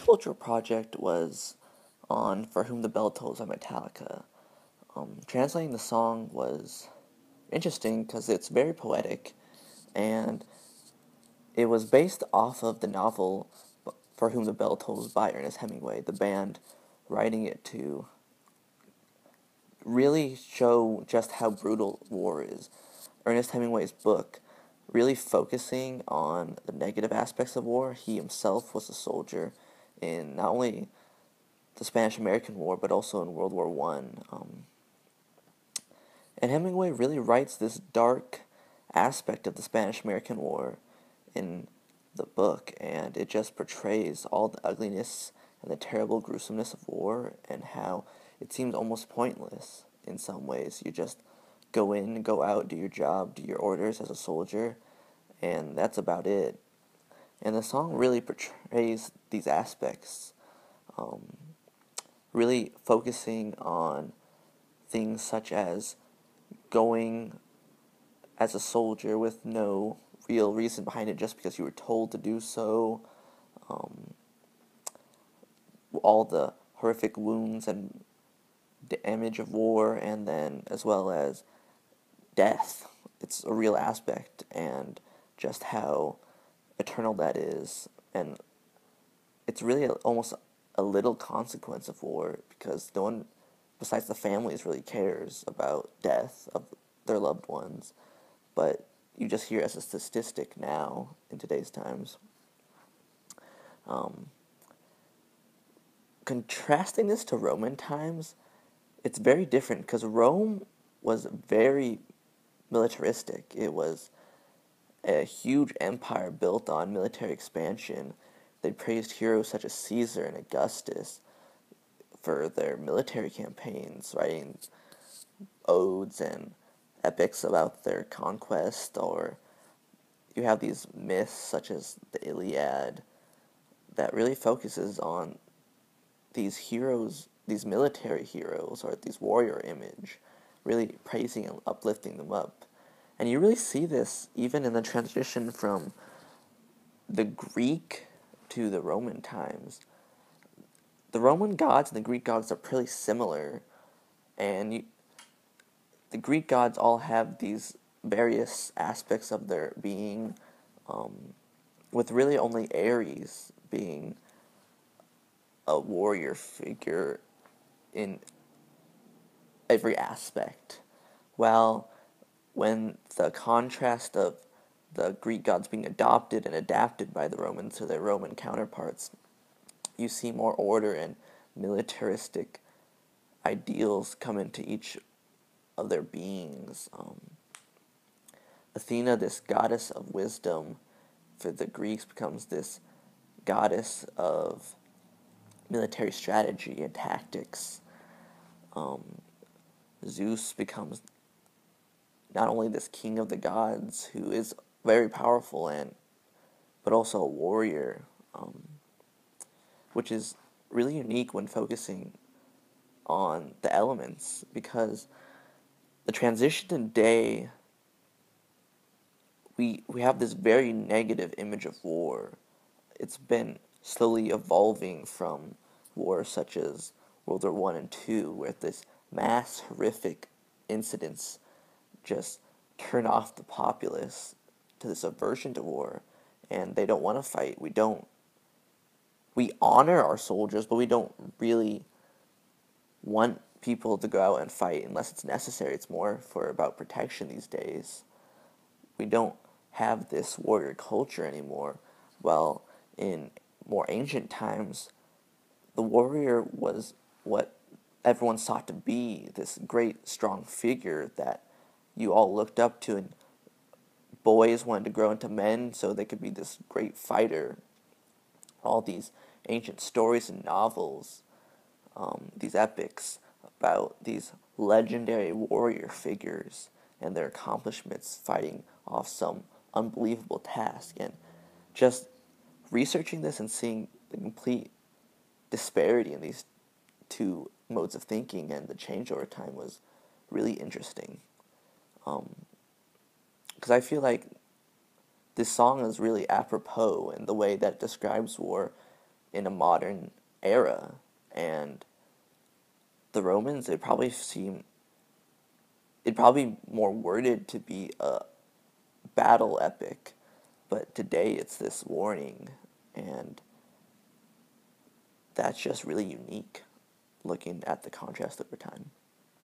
cultural project was on For Whom the Bell Tolls by Metallica. Translating the song was interesting because it's very poetic, and it was based off of the novel For Whom the Bell Tolls by Ernest Hemingway, the band writing it to really show just how brutal war is. Ernest Hemingway's book really focusing on the negative aspects of war. He himself was a soldier in not only the Spanish American War but also in World War One. And Hemingway really writes this dark aspect of the Spanish American War in the book, and it just portrays all the ugliness and the terrible gruesomeness of war and how it seems almost pointless in some ways. You just go in, go out, do your job, do your orders as a soldier, and that's about it. And the song really portrays these aspects, um, really focusing on things such as going as a soldier with no real reason behind it just because you were told to do so, um, all the horrific wounds and damage of war, and then as well as death. It's a real aspect, and just how eternal that is, and it's really almost a little consequence of war because no one besides the families really cares about death of their loved ones, but you just hear it as a statistic now in today's times. Um, Contrasting this to Roman times, it's very different because Rome was very militaristic. It was a huge empire built on military expansion. They praised heroes such as Caesar and Augustus for their military campaigns, writing odes and epics about their conquest, or you have these myths such as the Iliad that really focuses on these heroes, these military heroes, or these warrior image, really praising and uplifting them up. And you really see this even in the transition from the Greek to the Roman times. The Roman gods and the Greek gods are pretty similar, and the Greek gods all have these various aspects of their being, um, with really only Ares being a warrior figure in every aspect. While when the contrast of the Greek gods being adopted and adapted by the Romans to their Roman counterparts, you see more order and militaristic ideals come into each of their beings. Athena, this goddess of wisdom, for the Greeks becomes this goddess of military strategy and tactics. Um, Zeus becomes not only this king of the gods who is very powerful and but also a warrior, which is really unique when focusing on the elements because the transition today we have this very negative image of war. It's been slowly evolving from wars such as World War One and Two, where this mass horrific incidents just turn off the populace to this aversion to war, and they don't want to fight. We honor our soldiers, but we don't really want people to go out and fight unless it's necessary. It's more for about protection these days. We don't have this warrior culture anymore. Well, in more ancient times, the warrior was what everyone sought to be, this great, strong figure that you all looked up to, and boys wanted to grow into men so they could be this great fighter. All these ancient stories and novels, these epics about these legendary warrior figures and their accomplishments fighting off some unbelievable task. And just researching this and seeing the complete disparity in these two modes of thinking and the change over time was really interesting. Because I feel like this song is really apropos in the way that it describes war in a modern era. And the Romans, it'd probably be more worded to be a battle epic, but today it's this warning, and that's just really unique looking at the contrast over time.